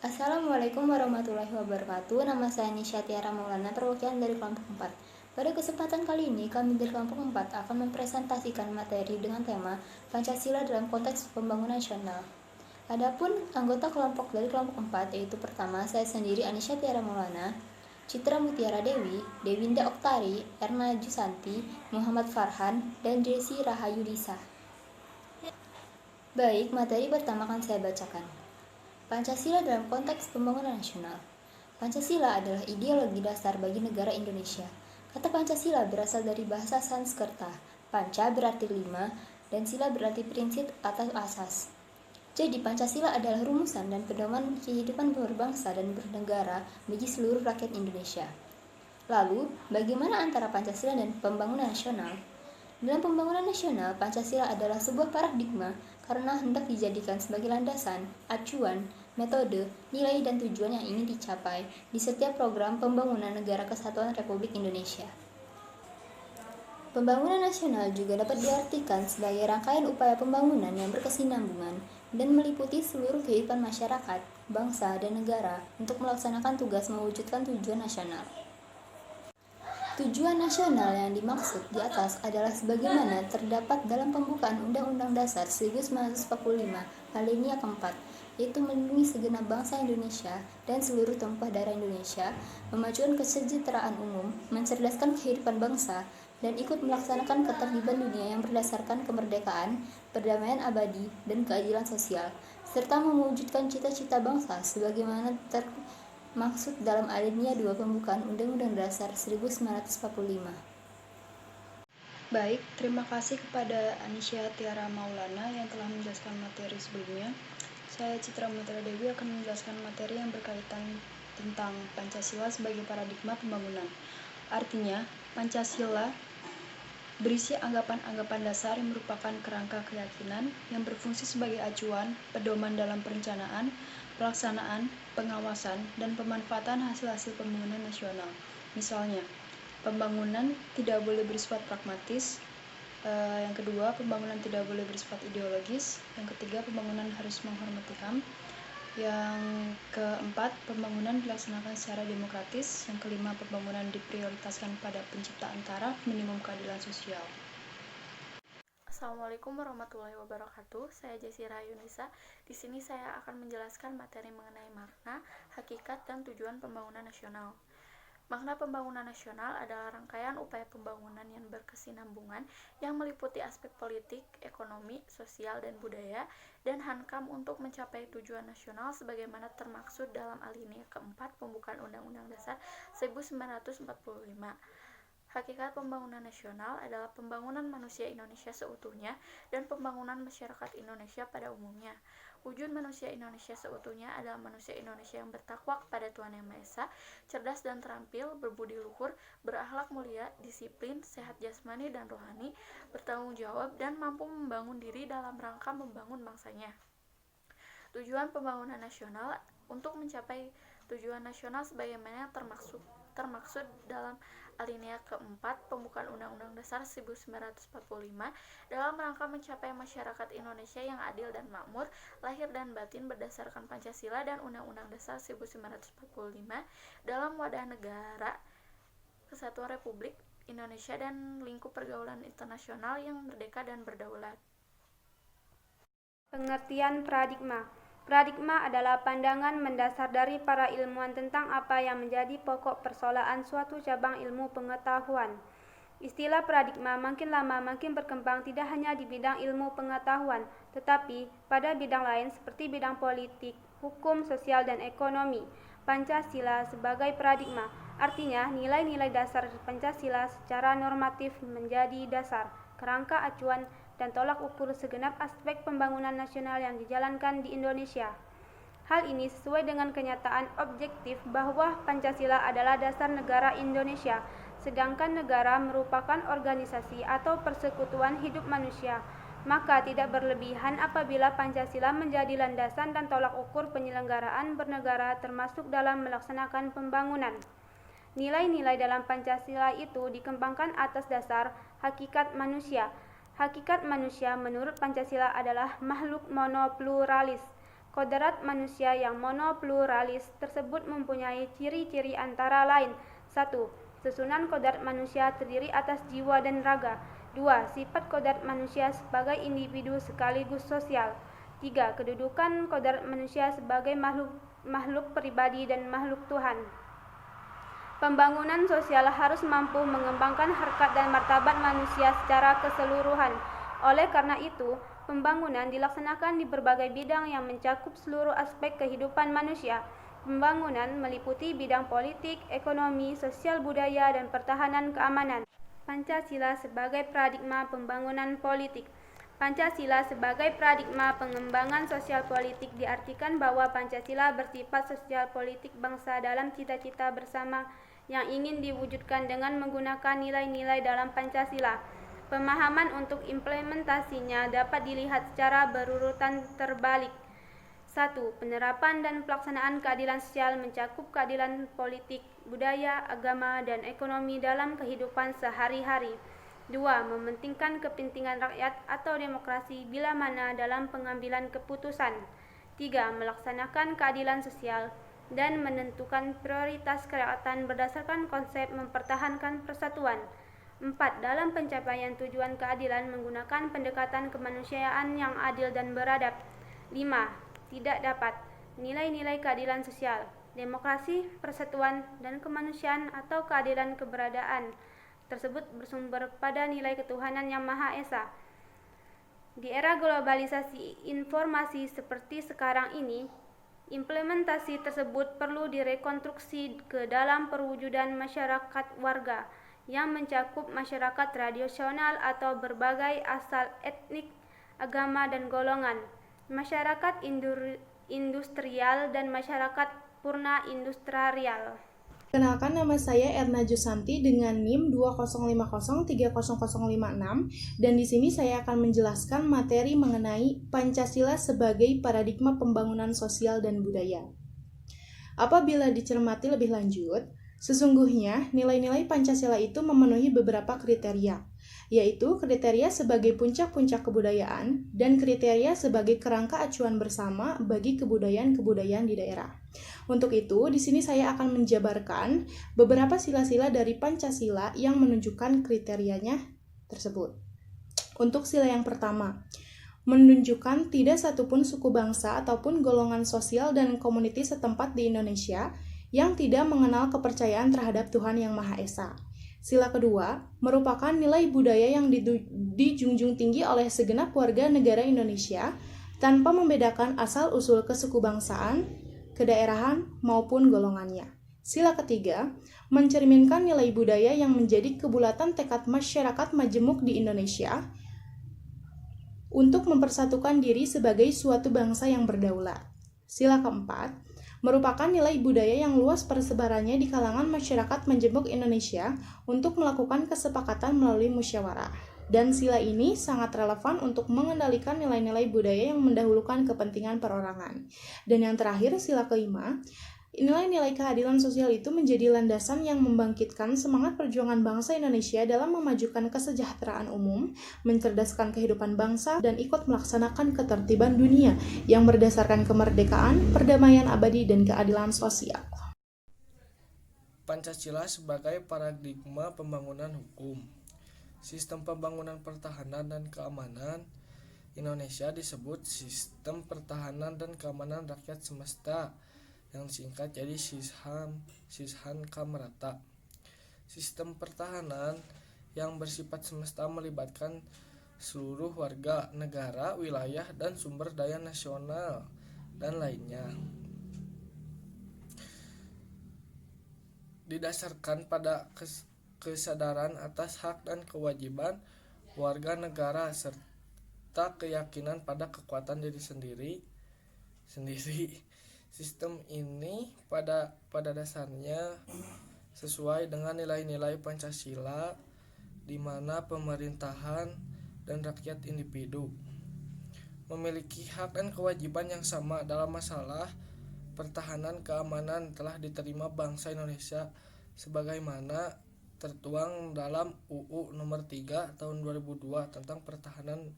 Assalamualaikum warahmatullahi wabarakatuh. Nama saya Nisha Tiara Maulana, perwakilan dari kelompok 4. Pada kesempatan kali ini, kami dari kelompok 4 akan mempresentasikan materi dengan tema Pancasila dalam konteks pembangunan nasional. Adapun anggota kelompok dari kelompok 4 yaitu pertama saya sendiri Anisha Tiara Maulana, Citra Mutiara Dewi, Dewinda Oktari, Erna Jusanti, Muhammad Farhan, dan Desi Rahayu Disa. Baik, materi pertama akan saya bacakan. Pancasila dalam konteks pembangunan nasional. Pancasila adalah ideologi dasar bagi negara Indonesia. Kata Pancasila berasal dari bahasa Sanskerta. Panca berarti 5, dan sila berarti prinsip atau asas. Jadi Pancasila adalah rumusan dan pedoman kehidupan berbangsa dan bernegara bagi seluruh rakyat Indonesia. Lalu, bagaimana antara Pancasila dan pembangunan nasional? Dalam pembangunan nasional, Pancasila adalah sebuah paradigma karena hendak dijadikan sebagai landasan, acuan, metode, nilai dan tujuan yang ingin dicapai di setiap program pembangunan Negara Kesatuan Republik Indonesia. Pembangunan nasional juga dapat diartikan sebagai rangkaian upaya pembangunan yang berkesinambungan dan meliputi seluruh kehidupan masyarakat, bangsa, dan negara untuk melaksanakan tugas mewujudkan tujuan nasional. Tujuan nasional yang dimaksud di atas adalah sebagaimana terdapat dalam pembukaan Undang-Undang Dasar 1945 alinea keempat, yaitu melindungi segenap bangsa Indonesia dan seluruh tumpah darah Indonesia, memajukan kesejahteraan umum, mencerdaskan kehidupan bangsa, dan ikut melaksanakan ketertiban dunia yang berdasarkan kemerdekaan, perdamaian abadi, dan keadilan sosial, serta mewujudkan cita-cita bangsa sebagaimana maksud dalam alinea 2 pembukaan Undang-Undang Dasar 1945. Baik, terima kasih kepada Anisha Tiara Maulana yang telah menjelaskan materi sebelumnya. Saya Citra Mutiara Dewi akan menjelaskan materi yang berkaitan tentang Pancasila sebagai paradigma pembangunan. Artinya, Pancasila berisi anggapan-anggapan dasar yang merupakan kerangka keyakinan yang berfungsi sebagai acuan, pedoman dalam perencanaan, pelaksanaan, pengawasan, dan pemanfaatan hasil-hasil pembangunan nasional. Misalnya, pembangunan tidak boleh bersifat pragmatis. Yang kedua, pembangunan tidak boleh bersifat ideologis. Yang ketiga, pembangunan harus menghormati HAM. Yang keempat, pembangunan dilaksanakan secara demokratis. Yang kelima, pembangunan diprioritaskan pada penciptaan taraf minimum keadilan sosial. Assalamualaikum warahmatullahi wabarakatuh. Saya Desi Rahayu Disa. Di sini saya akan menjelaskan materi mengenai makna, hakikat, dan tujuan pembangunan nasional. Makna pembangunan nasional adalah rangkaian upaya pembangunan yang berkesinambungan yang meliputi aspek politik, ekonomi, sosial, dan budaya, dan hankam untuk mencapai tujuan nasional sebagaimana termaksud dalam alinea keempat pembukaan Undang-Undang Dasar 1945. Hakikat pembangunan nasional adalah pembangunan manusia Indonesia seutuhnya dan pembangunan masyarakat Indonesia pada umumnya. Wujud manusia Indonesia seutuhnya adalah manusia Indonesia yang bertakwa kepada Tuhan Yang Maha Esa, cerdas dan terampil, berbudi luhur, berakhlak mulia, disiplin, sehat jasmani dan rohani, bertanggung jawab, dan mampu membangun diri dalam rangka membangun bangsanya. Tujuan pembangunan nasional untuk mencapai tujuan nasional sebagaimana termaksud dalam alinea keempat pembukaan Undang-Undang Dasar 1945 dalam rangka mencapai masyarakat Indonesia yang adil dan makmur, lahir dan batin berdasarkan Pancasila dan Undang-Undang Dasar 1945 dalam wadah negara Kesatuan Republik Indonesia dan lingkup pergaulan internasional yang merdeka dan berdaulat. Pengertian paradigma. Paradigma adalah pandangan mendasar dari para ilmuwan tentang apa yang menjadi pokok persoalan suatu cabang ilmu pengetahuan. Istilah paradigma makin lama makin berkembang tidak hanya di bidang ilmu pengetahuan, tetapi pada bidang lain seperti bidang politik, hukum, sosial, dan ekonomi. Pancasila sebagai paradigma, artinya nilai-nilai dasar Pancasila secara normatif menjadi dasar, kerangka acuan, dan tolak ukur segenap aspek pembangunan nasional yang dijalankan di Indonesia. Hal ini sesuai dengan kenyataan objektif bahwa Pancasila adalah dasar negara Indonesia, sedangkan negara merupakan organisasi atau persekutuan hidup manusia. Maka tidak berlebihan apabila Pancasila menjadi landasan dan tolak ukur penyelenggaraan bernegara termasuk dalam melaksanakan pembangunan. Nilai-nilai dalam Pancasila itu dikembangkan atas dasar hakikat manusia. Hakikat manusia menurut Pancasila adalah makhluk monopluralis, Kodrat manusia yang monopluralis tersebut mempunyai ciri-ciri antara lain: 1. Susunan kodrat manusia terdiri atas jiwa dan raga. 2. Sifat kodrat manusia sebagai individu sekaligus sosial. 3. Kedudukan kodrat manusia sebagai makhluk pribadi dan makhluk Tuhan. Pembangunan sosial harus mampu mengembangkan harkat dan martabat manusia secara keseluruhan. Oleh karena itu, pembangunan dilaksanakan di berbagai bidang yang mencakup seluruh aspek kehidupan manusia. Pembangunan meliputi bidang politik, ekonomi, sosial budaya, dan pertahanan keamanan. Pancasila sebagai paradigma pembangunan politik. Pancasila sebagai paradigma pengembangan sosial politik diartikan bahwa Pancasila bersifat sosial politik bangsa dalam cita-cita bersama yang ingin diwujudkan dengan menggunakan nilai-nilai dalam Pancasila. Pemahaman untuk implementasinya dapat dilihat secara berurutan terbalik. 1. Penerapan dan pelaksanaan keadilan sosial mencakup keadilan politik, budaya, agama, dan ekonomi dalam kehidupan sehari-hari. 2. Mementingkan kepentingan rakyat atau demokrasi bila mana dalam pengambilan keputusan. 3. Melaksanakan keadilan sosial dan menentukan prioritas kerakyatan berdasarkan konsep mempertahankan persatuan. 4. Dalam pencapaian tujuan keadilan menggunakan pendekatan kemanusiaan yang adil dan beradab. 5. Tidak dapat nilai-nilai keadilan sosial, demokrasi, persatuan, dan kemanusiaan atau keadilan keberadaan tersebut bersumber pada nilai ketuhanan yang Maha Esa. Di era globalisasi informasi seperti sekarang ini, implementasi tersebut perlu direkonstruksi ke dalam perwujudan masyarakat warga yang mencakup masyarakat tradisional atau berbagai asal etnik, agama, dan golongan, masyarakat industrial, dan masyarakat purna industrial. Kenalkan, nama saya Erna Jusanti dengan NIM 205030056 dan di sini saya akan menjelaskan materi mengenai Pancasila sebagai paradigma pembangunan sosial dan budaya. Apabila dicermati lebih lanjut, sesungguhnya nilai-nilai Pancasila itu memenuhi beberapa kriteria, yaitu kriteria sebagai puncak-puncak kebudayaan dan kriteria sebagai kerangka acuan bersama bagi kebudayaan-kebudayaan di daerah. Untuk itu, di sini saya akan menjabarkan beberapa sila-sila dari Pancasila yang menunjukkan kriterianya tersebut. Untuk sila yang pertama, menunjukkan tidak satupun suku bangsa ataupun golongan sosial dan komuniti setempat di Indonesia yang tidak mengenal kepercayaan terhadap Tuhan Yang Maha Esa. Sila kedua, merupakan nilai budaya yang dijunjung tinggi oleh segenap warga negara Indonesia tanpa membedakan asal-usul kesukubangsaan, kedaerahan, maupun golongannya. Sila ketiga, mencerminkan nilai budaya yang menjadi kebulatan tekad masyarakat majemuk di Indonesia untuk mempersatukan diri sebagai suatu bangsa yang berdaulat. Sila keempat, merupakan nilai budaya yang luas persebarannya di kalangan masyarakat majemuk Indonesia untuk melakukan kesepakatan melalui musyawarah. Dan sila ini sangat relevan untuk mengendalikan nilai-nilai budaya yang mendahulukan kepentingan perorangan. Dan yang terakhir, sila kelima, nilai-nilai keadilan sosial itu menjadi landasan yang membangkitkan semangat perjuangan bangsa Indonesia dalam memajukan kesejahteraan umum, mencerdaskan kehidupan bangsa, dan ikut melaksanakan ketertiban dunia yang berdasarkan kemerdekaan, perdamaian abadi, dan keadilan sosial. Pancasila sebagai paradigma pembangunan hukum. Sistem pembangunan pertahanan dan keamanan Indonesia disebut Sistem Pertahanan dan Keamanan Rakyat Semesta, yang singkat jadi Sishan Kamrata. Sistem pertahanan yang bersifat semesta melibatkan seluruh warga negara, wilayah, dan sumber daya nasional, dan lainnya. Didasarkan pada kesadaran atas hak dan kewajiban warga negara serta keyakinan pada kekuatan diri sendiri. Sistem ini pada dasarnya sesuai dengan nilai-nilai Pancasila, di mana pemerintahan dan rakyat individu memiliki hak dan kewajiban yang sama dalam masalah pertahanan keamanan telah diterima bangsa Indonesia sebagaimana tertuang dalam UU nomor 3 tahun 2002 tentang pertahanan